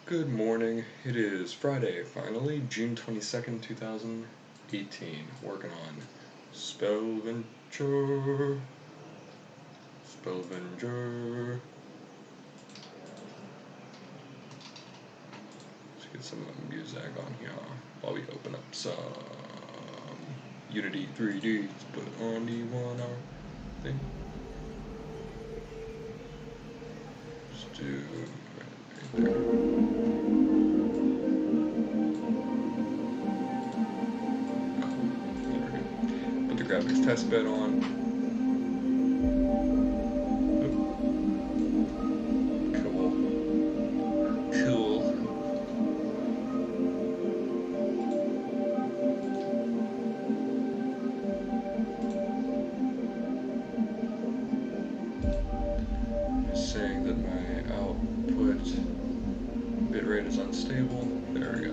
Good morning. It is Friday, finally, June 22nd, 2018. Working on Spellventure. Let's get some music on here while we open up some Unity 3D. Let's put on the 1 hour thing. Let's do right there. Graphics test bed on. Cool. It's saying that my output bitrate is unstable. There we go.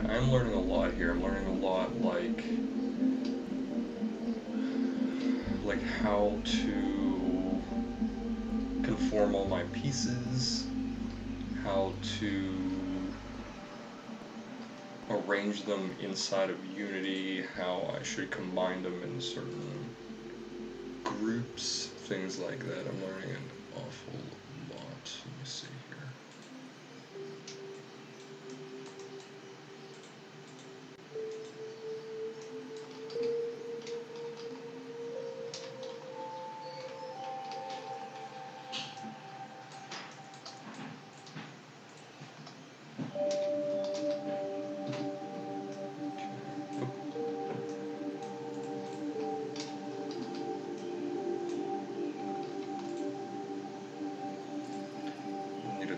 I'm learning a lot here. I'm learning a lot like how to conform all my pieces, how to arrange them inside of Unity, how I should combine them in certain groups, things like that. I'm learning an awful lot. Let me see here.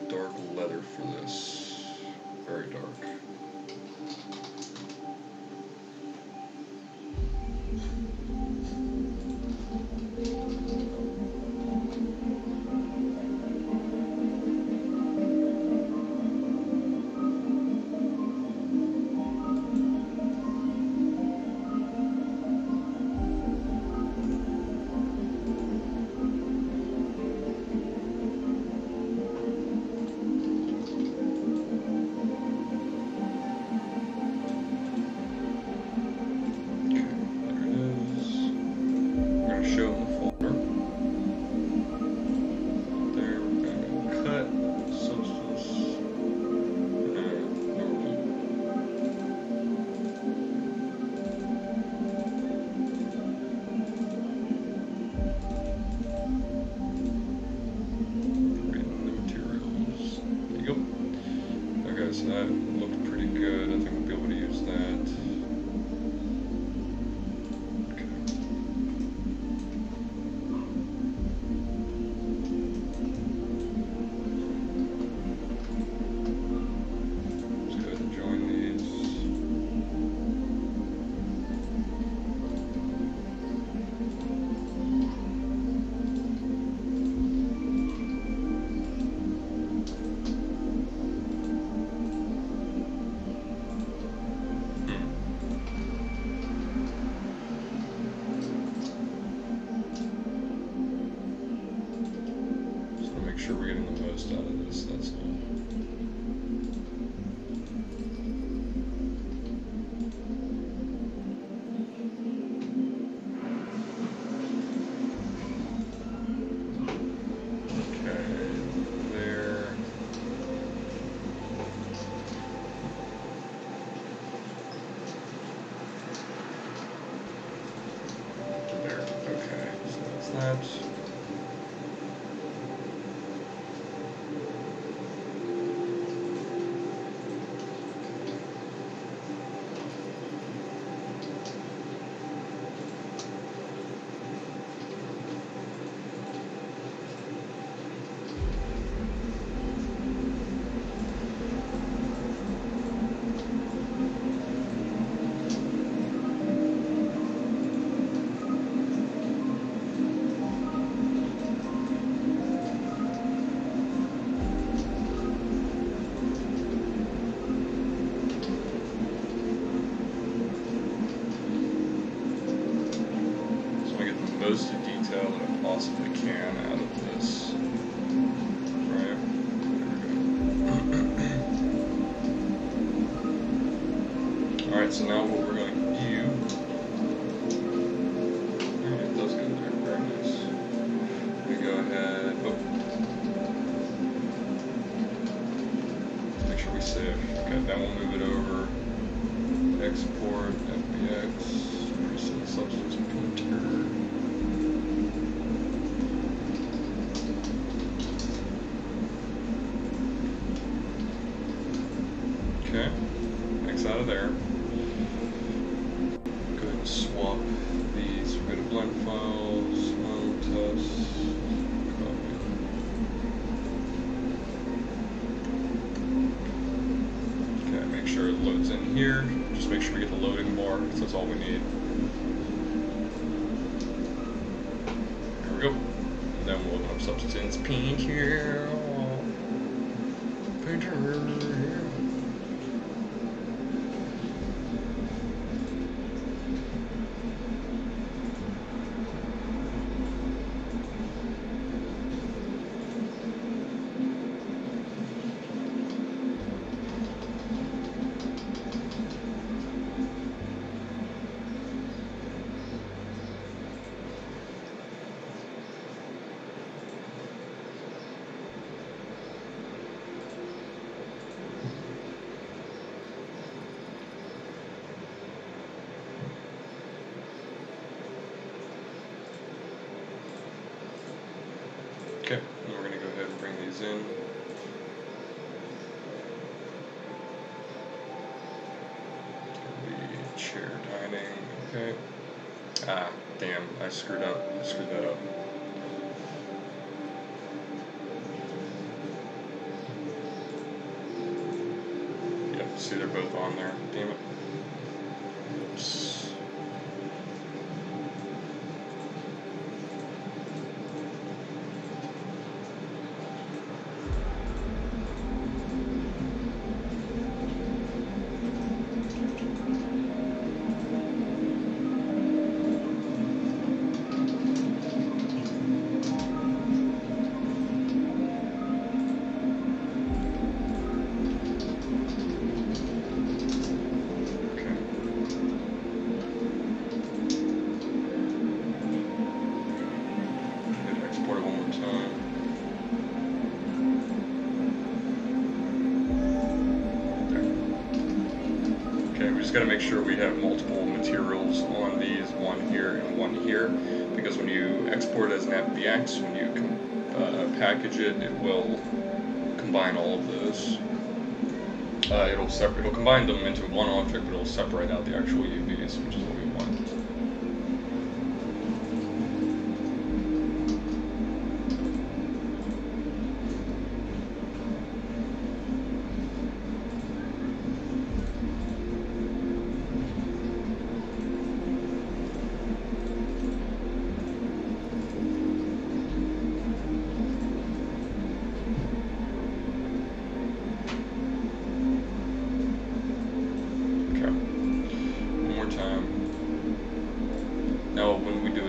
Dark leather for this. Very dark. So that looked pretty good. I think we'll be able to use that. Okay. Let's go ahead and join these. Make sure we're getting the most out of this, that's all. that. Alright, so now what we're going to do. Alright, it does go there. Very nice. We go ahead. Oh. Make sure we save. Okay, then we'll move it over. Export, FBX, recent substance printer. Okay, X out of there. Go ahead and swap these. We're going to blend files, test, copy. Okay, make sure it loads in here. Just make sure we get the loading bar, because that's all we need. There we go. And then we'll open up Substance Painter. Okay, and we're going to go ahead and bring these in. The chair dining, okay. Ah, damn, I screwed up. I screwed that up. Yep, see they're both on there. Damn it. Oops. Got to make sure we have multiple materials on these, one here and one here, because when you export as an FBX, when you package it, it will combine all of those. It'll combine them into one object, but it'll separate out the actual UVs, which is what we want.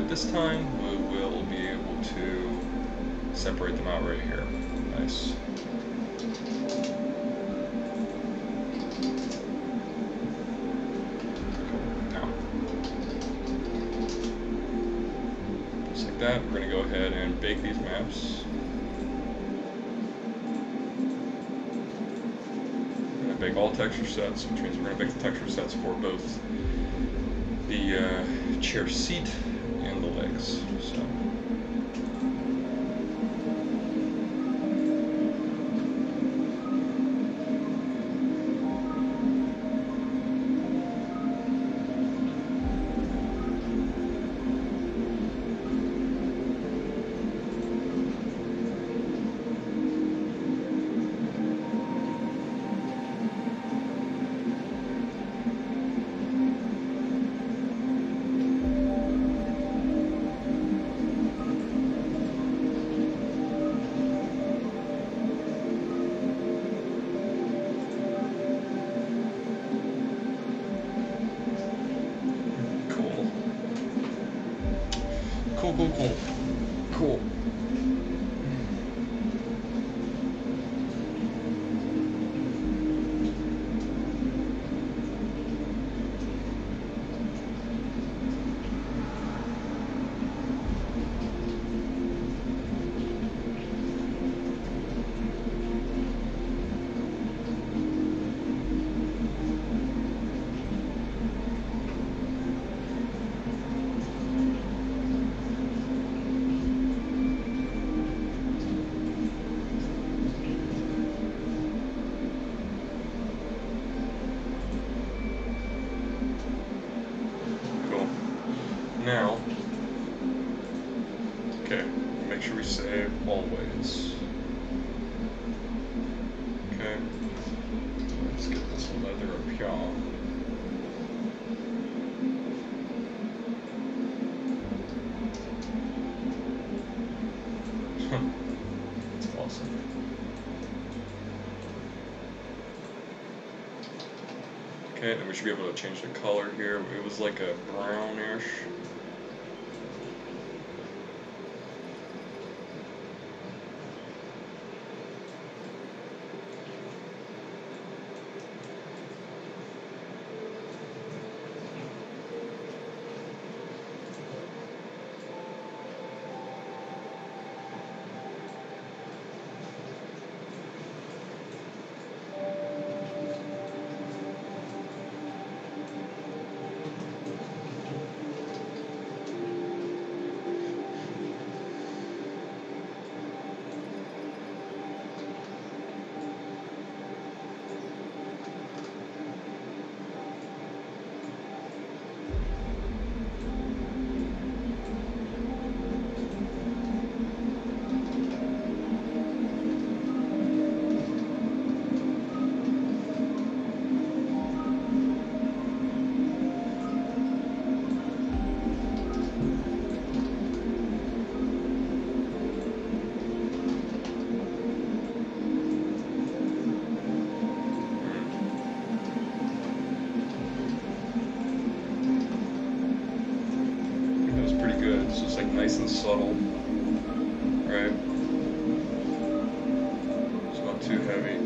This time we will be able to separate them out right here. Nice. Now, just like that, we're going to go ahead and bake these maps. We're going to bake all texture sets, which means we're going to bake the texture sets for both the chair seat and the legs. So. save always. Okay. Let's get this leather up here. That's awesome. Okay, then we should be able to change the color here. It was like a brownish. It's just like nice and subtle, right? It's not too heavy.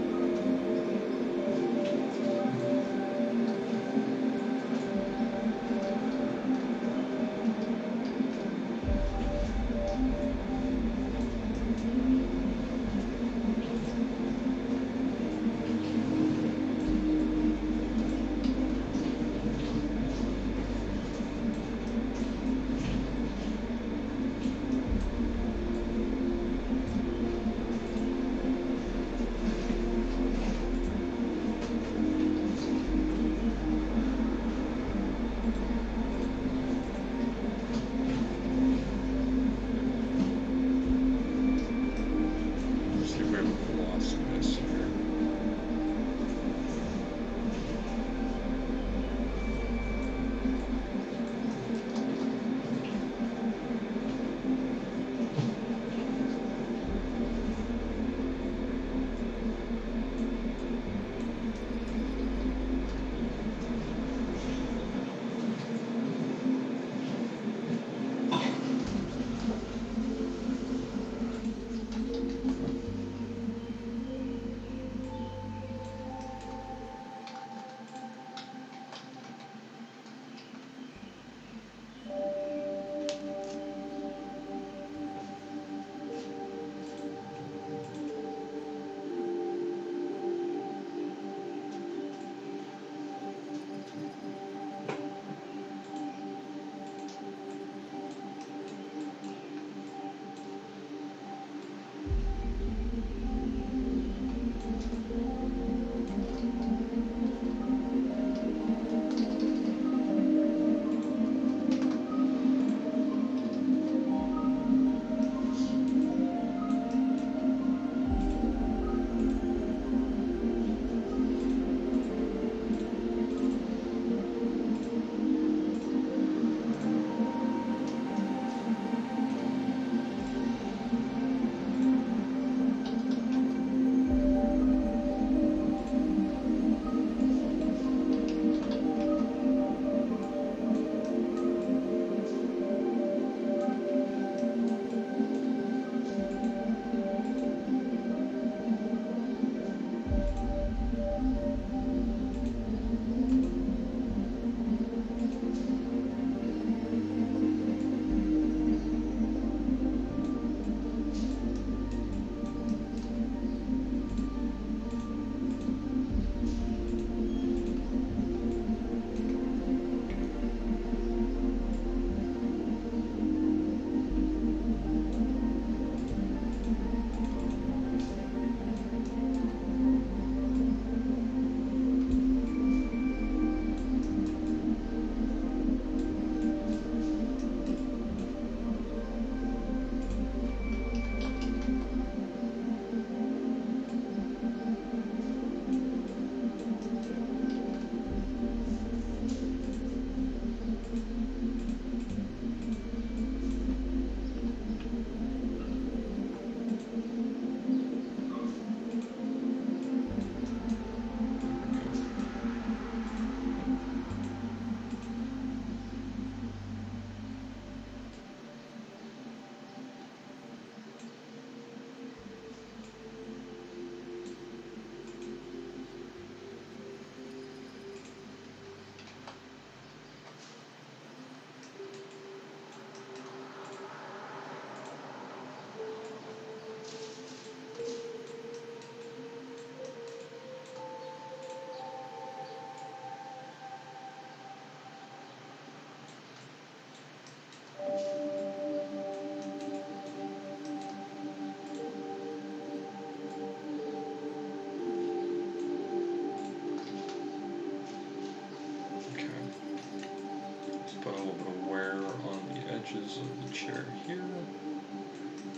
edges of the chair here.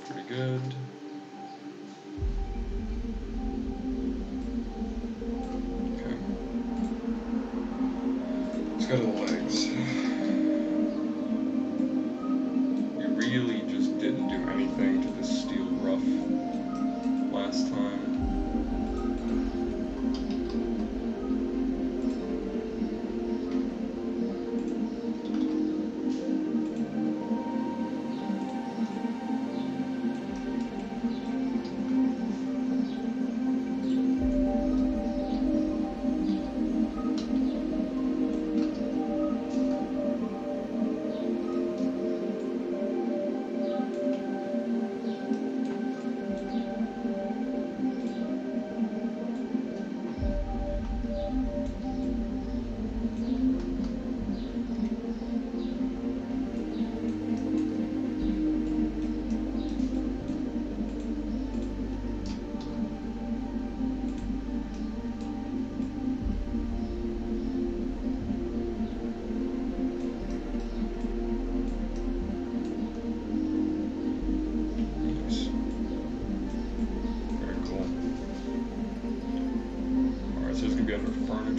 Pretty good. Okay. Let's go to the legs. We really just didn't do anything to this steel ruff last time.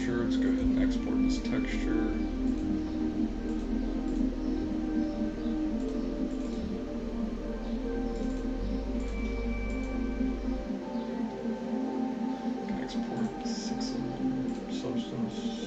Let's go ahead and export this texture. Export 6 substance.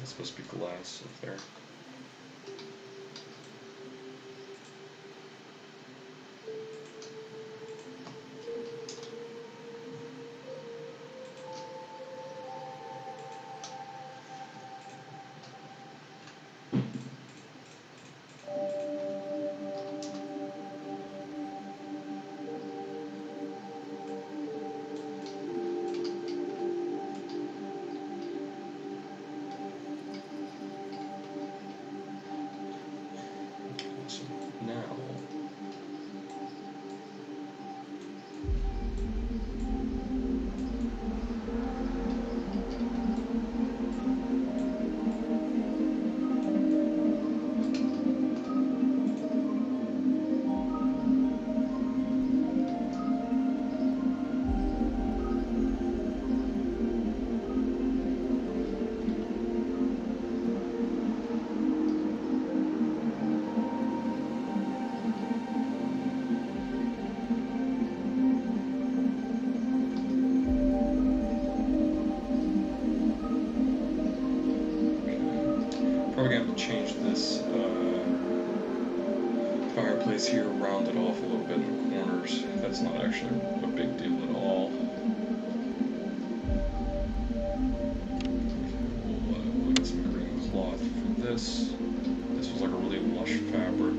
It's supposed to be glass up there. probably gonna have to change this fireplace here, round it off a little bit in the corners. That's not actually a big deal at all. We'll get some green cloth for this. This was like a really lush fabric.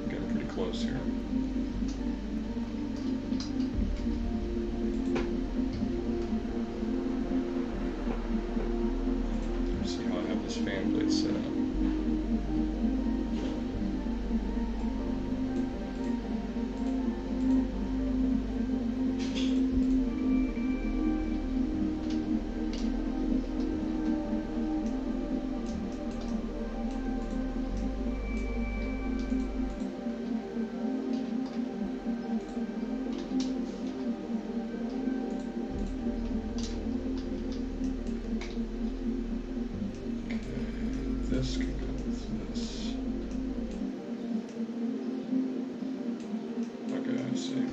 Getting pretty close here. See how I have this fan blade set up. This can go with this. Okay, I see.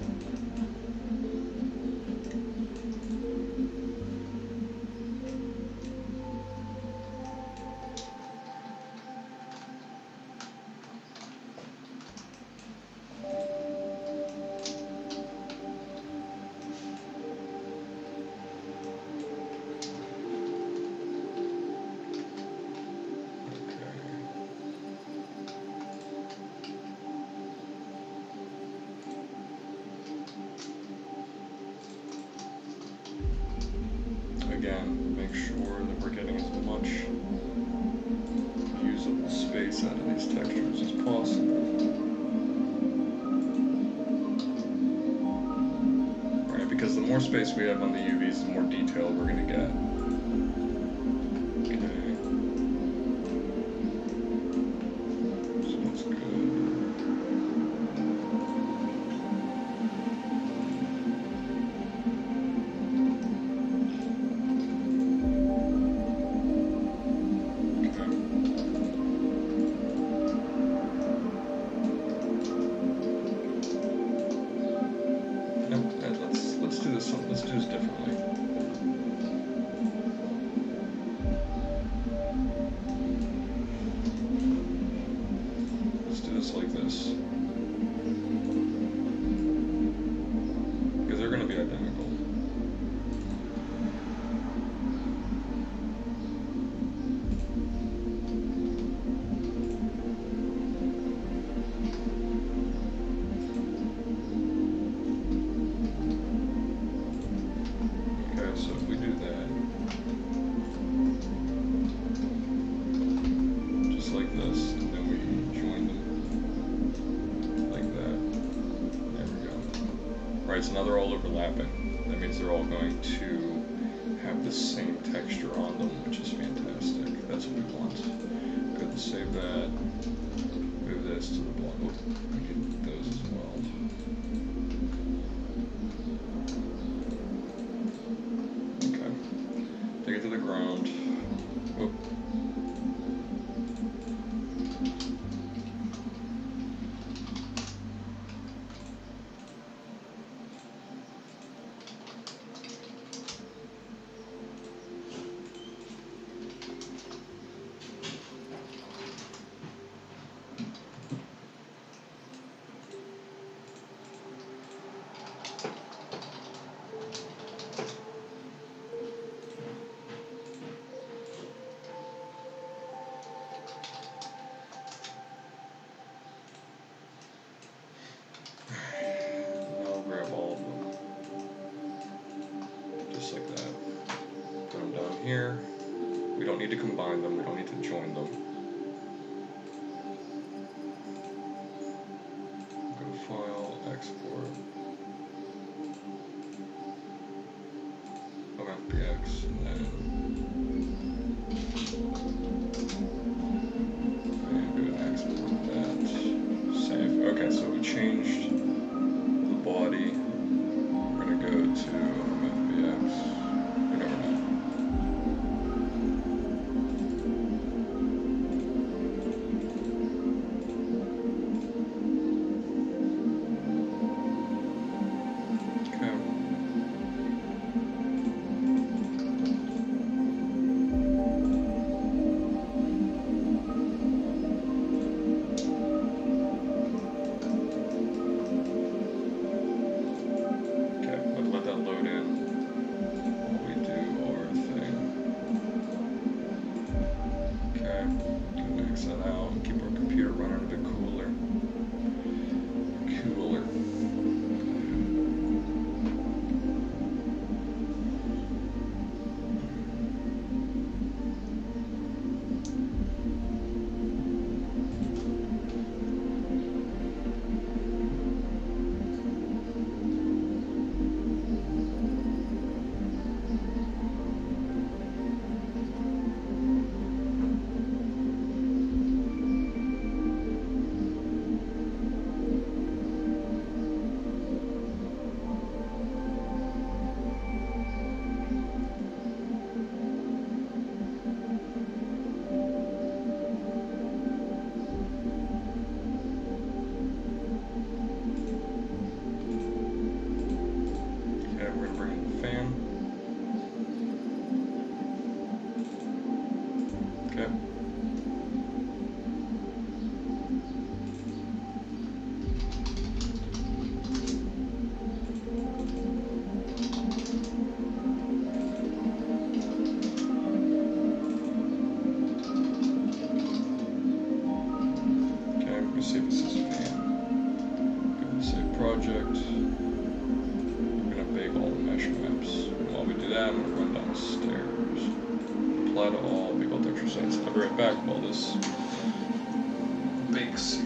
Again, make sure that we're getting as much usable space out of these textures as possible. Right, because the more space we have on the UVs, the more detail we're going to get. Okay. So that's good. Let's do this differently. Let's do this like this. Because they're going to be identical. So if we do that, just like this, and then we join them like that. There we go. Right, so now they're all overlapping. That means they're all going to have the same texture on them, which is fantastic. That's what we want. Go ahead and save that. Move this to the bottom. We need those as well. Take it to the ground. Whoop. Here. We don't need to combine them, we don't need to join them. Go to File, Export. OFBX, and then go to export that. Save. Okay, so we changed the body. We're gonna go to OFBX. project. I'm gonna bake all the mesh maps. And while we do that, I'm gonna run downstairs. Apply to all, bake all texture sites. I'll be right back while this bakes.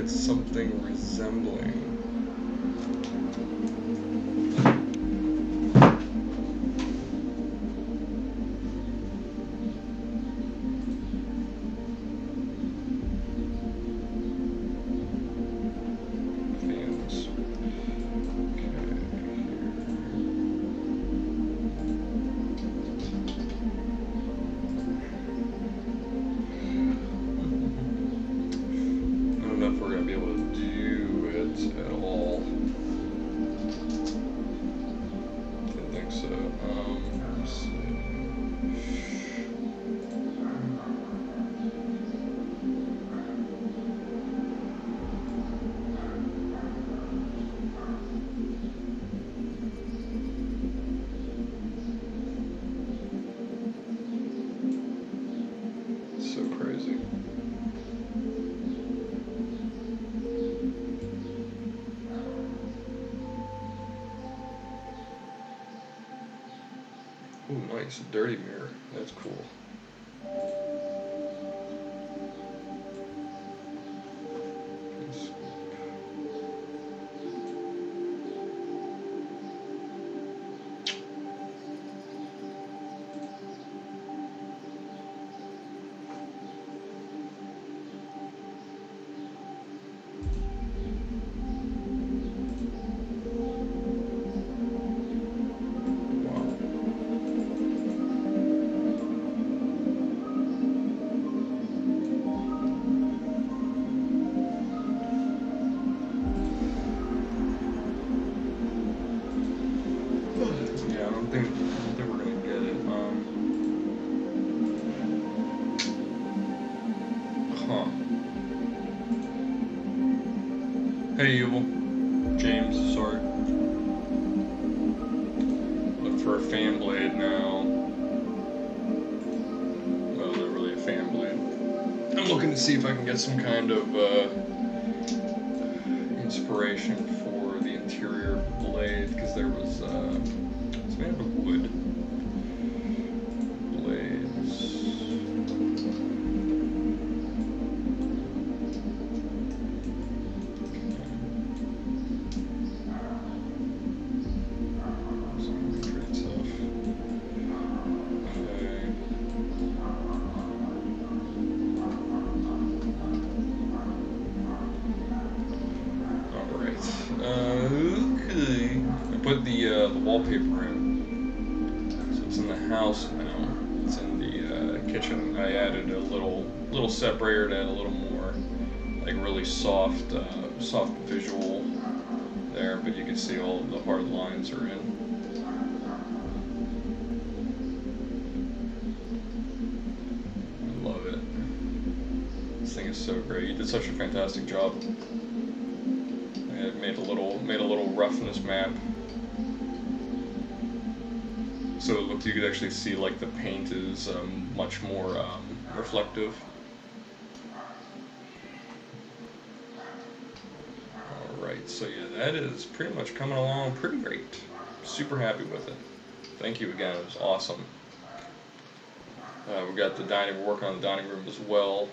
Something resembling fans. If we're going to be able to do it at all. Didn't think so. Let's see. So crazy. Ooh, nice. Dirty mirror. That's cool. Hey, Evil. James, sorry. Look for a fan blade now. Well, not really a fan blade. I'm looking to see if I can get some kind of inspiration for the interior blade, because there was it's made out of wood blades. Put the wallpaper in, so it's in the house now. It's in the kitchen. I added a little separator to add a little more, like really soft visual there. But you can see all of the hard lines are in. I love it. This thing is so great. You did such a fantastic job. I made a little roughness map. So it looked, you could actually see like the paint is much more reflective. Alright, so yeah, that is pretty much coming along pretty great. Super happy with it. Thank you again, it was awesome. We got the dining, we're working on the dining room as well.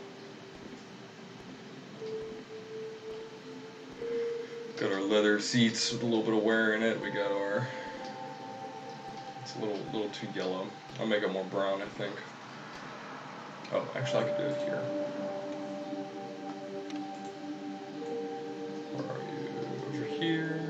Got our leather seats with a little bit of wear in it. We got our, it's a little too yellow. I'll make it more brown, I think. Oh, actually I could do it here. Where are you? Over here.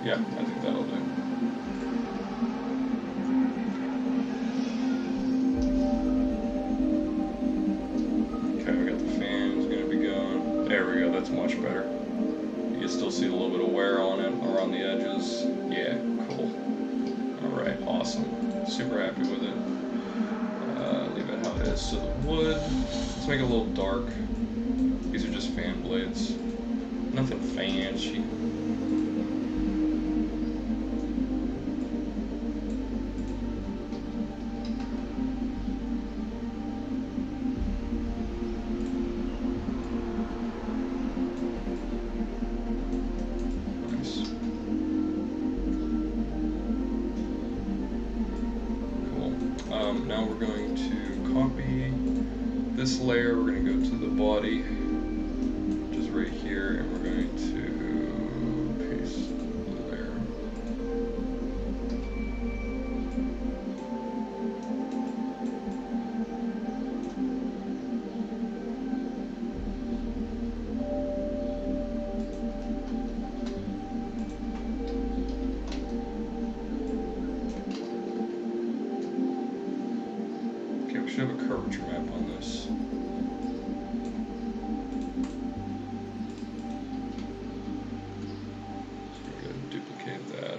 Yeah, I think that'll do. Okay, we got the fans gonna be going. There we go, that's much better. You can still see a little bit of wear on it, around the edges. Yeah, cool. Alright, awesome. Super happy with it. Leave it how it is. So the wood, let's make it a little dark. These are just fan blades. Nothing fancy. Now we're going to copy this layer, we're going to go to the body, which is right here, and we're going to paste the layer. We should have a curvature map on this. So we're going to duplicate that.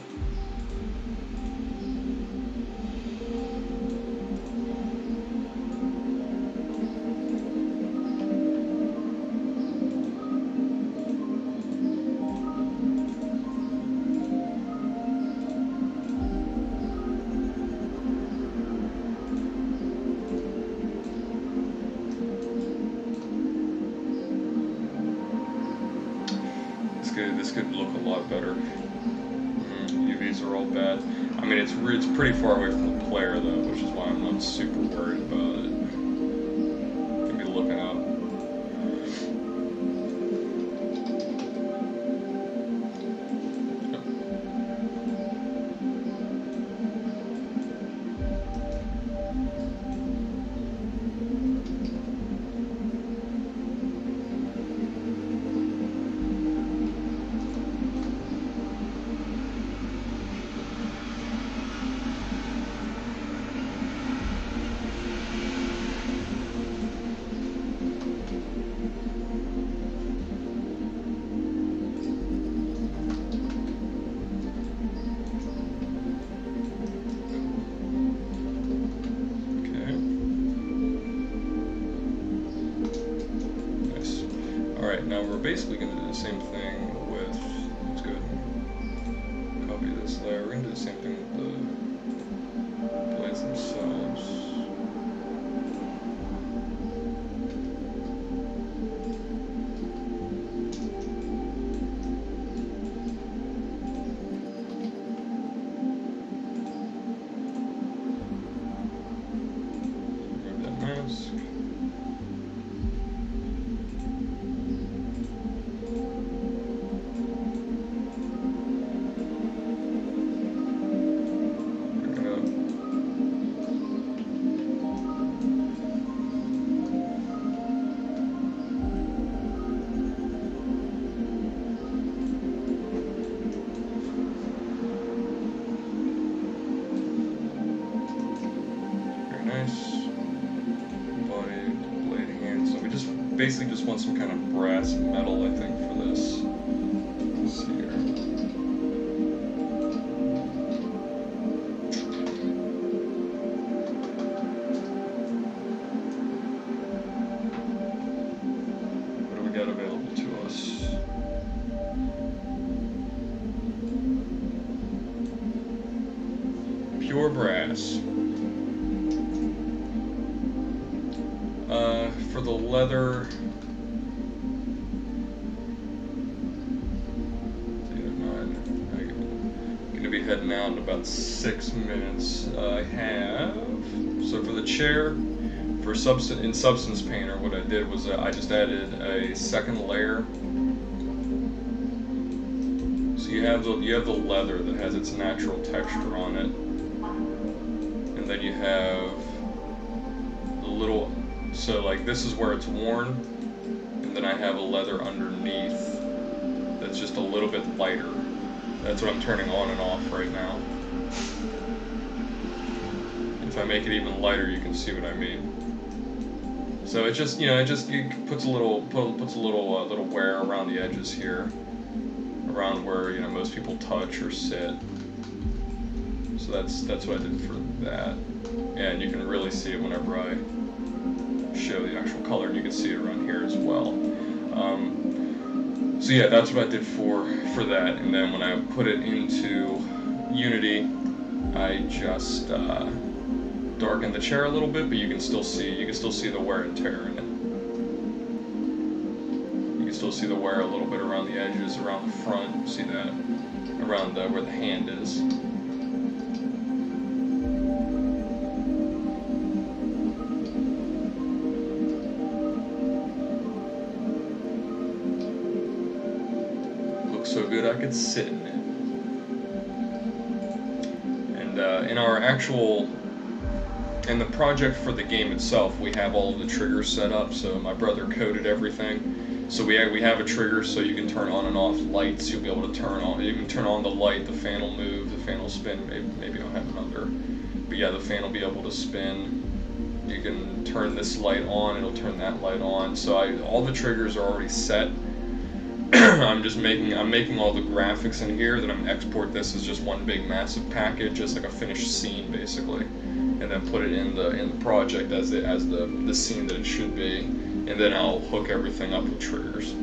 This could look a lot better. UVs are all bad. I mean, it's pretty far away from the player though, which is why I'm not super worried about it. Could be looking up. basically going to do the same thing with, let's go ahead and copy this layer. We're going to do the same thing with the blades themselves. Remove that mask. Basically just want some kind of brass metal, I think, for this. Let's see here. What do we got available to us? Pure brass. For the leather, I'm going to be heading out in about 6 minutes. I have, so for the chair, for in Substance Painter, what I did was I just added a second layer. So you have the leather that has its natural texture on it, and then you have the little. So like this is where it's worn, and then I have a leather underneath that's just a little bit lighter. That's what I'm turning on and off right now. If I make it even lighter, you can see what I mean. So it just, it puts a little little wear around the edges here, around where most people touch or sit. So that's what I did for that, and you can really see it whenever I show the actual color, and you can see it around here as well. So yeah, that's what I did for that, and then when I put it into Unity, I just darkened the chair a little bit, but you can still see the wear and tear in it. You can still see the wear a little bit around the edges, around the front. See that around where the hand is. So good I could sit in it. And in the project for the game itself, we have all of the triggers set up. So my brother coded everything. So we have a trigger, so you can turn on and off lights. You'll be able to turn on. You can turn on the light. The fan will move. The fan will spin. Maybe I'll have it under. But yeah, the fan will be able to spin. You can turn this light on. It'll turn that light on. So all the triggers are already set. I'm making all the graphics in here, then I'm gonna export this as just one big massive package, just like a finished scene basically, and then put it in the project as the scene that it should be, and then I'll hook everything up with triggers.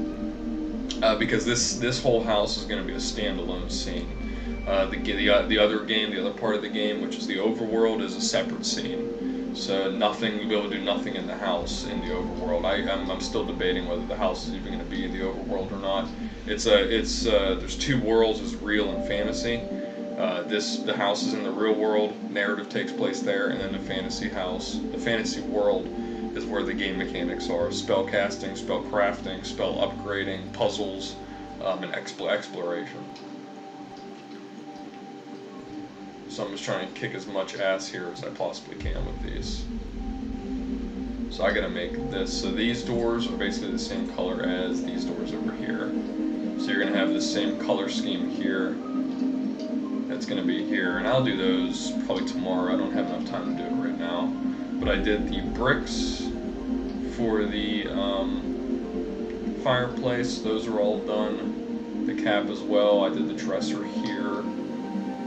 Because this whole house is gonna be a standalone scene. The other part of the game, which is the overworld, is a separate scene. So you'll be able to do nothing in the house in the overworld. I'm still debating whether the house is even going to be in the overworld or not. There's two worlds: is real and fantasy. The house is in the real world. Narrative takes place there, and then the fantasy world is where the game mechanics are: spell casting, spell crafting, spell upgrading, puzzles, and exploration. So I'm just trying to kick as much ass here as I possibly can with these. So I gotta make this. So these doors are basically the same color as these doors over here. So you're gonna have the same color scheme here. That's gonna be here, and I'll do those probably tomorrow. I don't have enough time to do it right now. But I did the bricks for the fireplace. Those are all done. The cap as well. I did the dresser here.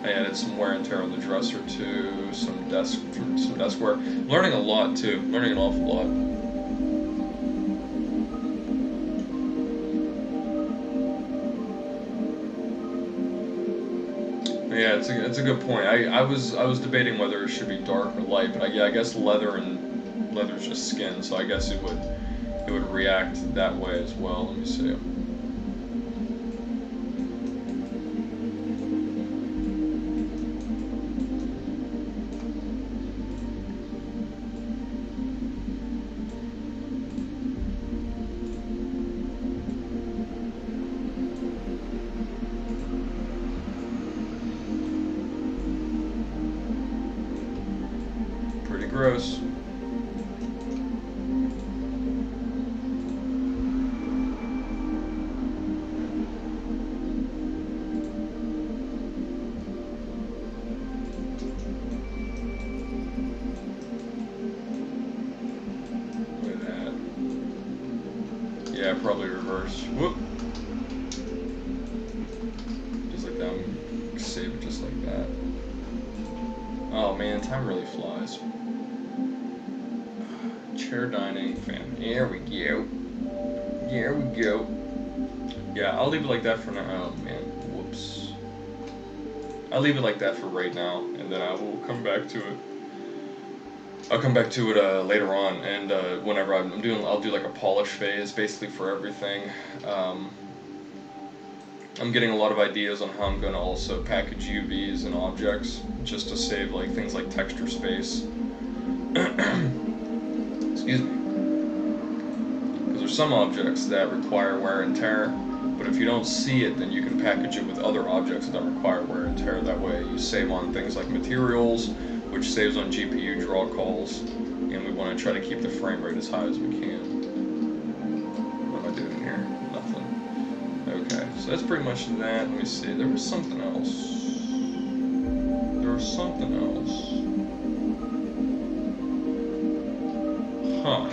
I added some wear and tear on the dresser too, some deskwear. Learning a lot too, learning an awful lot. Yeah, it's a good point. I was debating whether it should be dark or light, but yeah, I guess leather's just skin, so I guess it would react that way as well. Let me see. Pretty gross. Yeah, probably reverse. Whoop. Just like that. Save it just like that. Oh man, time really flies. Chair dining fan. There we go. There we go. Yeah, I'll leave it like that for now. Oh man, whoops. I'll leave it like that for right now, and then I will come back to it. I'll come back to it later on, and whenever I'll do like a polish phase, basically for everything. I'm getting a lot of ideas on how I'm going to also package UVs and objects, just to save like things like texture space. Excuse me. Because there's some objects that require wear and tear, but if you don't see it, then you can package it with other objects that don't require wear and tear. That way you save on things like materials, which saves on GPU draw calls, and we want to try to keep the frame rate as high as we can. What am I doing here? Nothing. Okay, so that's pretty much that. Let me see, there was something else. There was something else. Huh.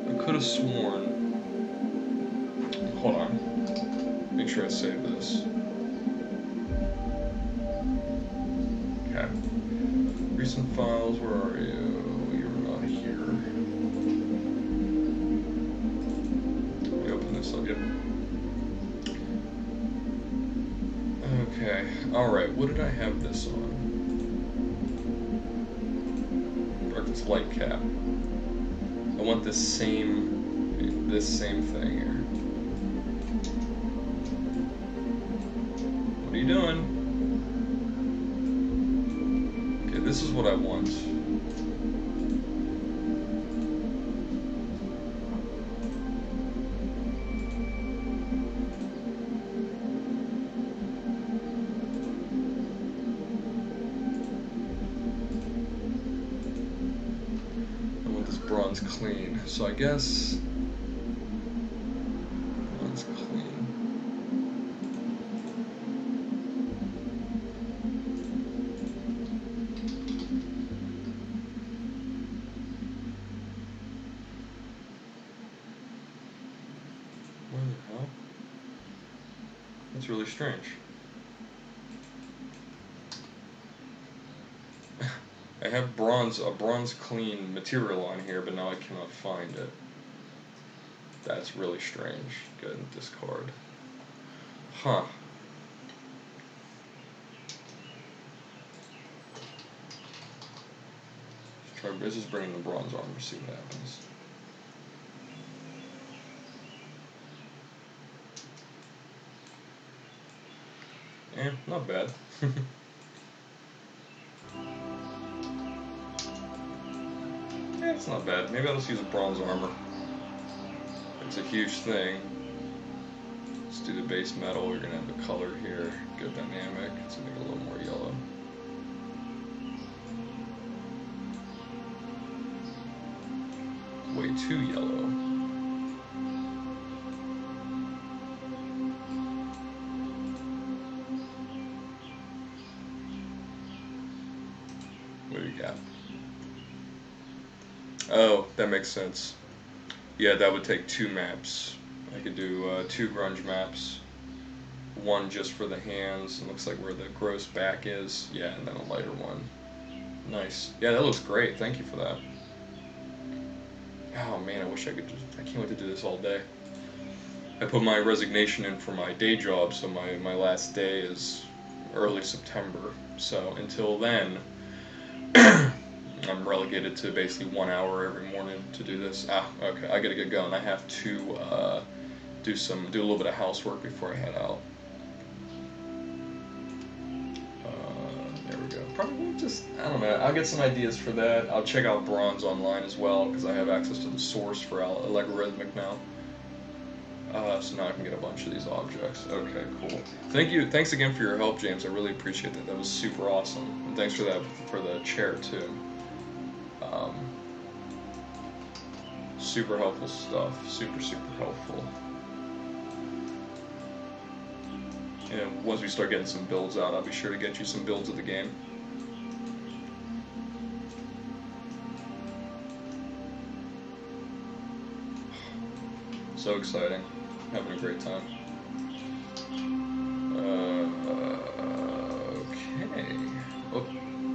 I could have sworn. Hold on. Make sure I save this. Okay. Recent files, where are you? You're not here. Let me open this up. Yep. Okay. Alright, what did I have this on? Brightness light cap. I want this same thing here. What are you doing? This is what I want. I want this bronze clean. So I guess bronze clean. That's really strange. I have a bronze clean material on here, but now I cannot find it. That's really strange. Go ahead and discard. Huh. Let's just bring in the bronze armor, see what happens. Eh, not bad. Yeah, it's not bad. Maybe I'll just use a bronze armor. It's a huge thing. Let's do the base metal. We're gonna have the color here. Good dynamic. Let's make it a little more yellow. Way too yellow. What do you got? Oh, that makes sense. Yeah, that would take 2 maps. I could do 2 grunge maps. One just for the hands, it looks like where the gross back is. Yeah, and then a lighter one. Nice. Yeah, that looks great. Thank you for that. Oh man, I wish I could just, I can't wait to do this all day. I put my resignation in for my day job, so my last day is early September. So until then, I'm relegated to basically 1 hour every morning to do this. Okay, I gotta get going. I have to do a little bit of housework before I head out. There we go. Probably just, I don't know, I'll get some ideas for that. I'll check out Bronze online as well, because I have access to the source for Allegorithmic now. So now I can get a bunch of these objects. Okay, cool. Thanks again for your help, James. I really appreciate that. That was super awesome. And thanks for the chair too. Super helpful stuff. Super helpful. And once we start getting some builds out, I'll be sure to get you some builds of the game. So exciting. Having a great time. Okay. Oh,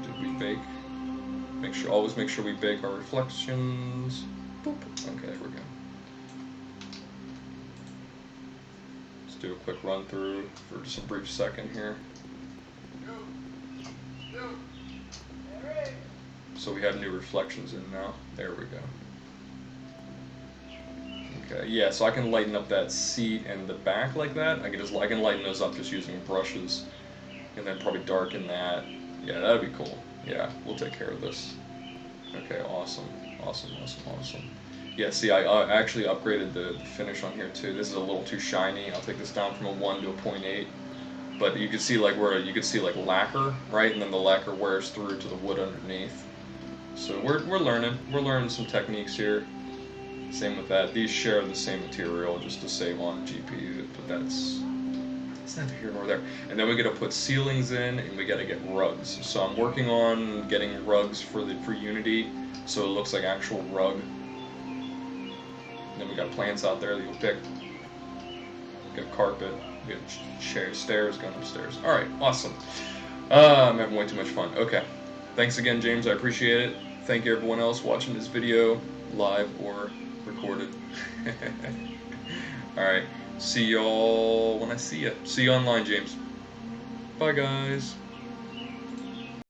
did we bake? Always make sure we bake our reflections. Boop. Okay, there we go. Let's do a quick run through for just a brief second here. So we have new reflections in now. There we go. Okay, yeah, so I can lighten up that seat and the back like that. I can lighten those up just using brushes, and then probably darken that. Yeah, that'd be cool. Yeah, we'll take care of this. Okay, awesome. Yeah, see, I actually upgraded the finish on here too. This is a little too shiny. I'll take this down from a 1 to a 0.8. But you can see like lacquer, right? And then the lacquer wears through to the wood underneath. So we're learning some techniques here. Same with that. These share the same material just to save on GPU, but that's neither here nor there. And then we got to put ceilings in, and we got to get rugs. So I'm working on getting rugs for Unity, so it looks like actual rug. And then we got plants out there that you'll pick. We got carpet. We got stairs going upstairs. All right, awesome. I'm having way too much fun. Okay, thanks again, James. I appreciate it. Thank you, everyone else watching this video, live or recorded. Alright, see y'all when I see ya. See you online, James. Bye, guys.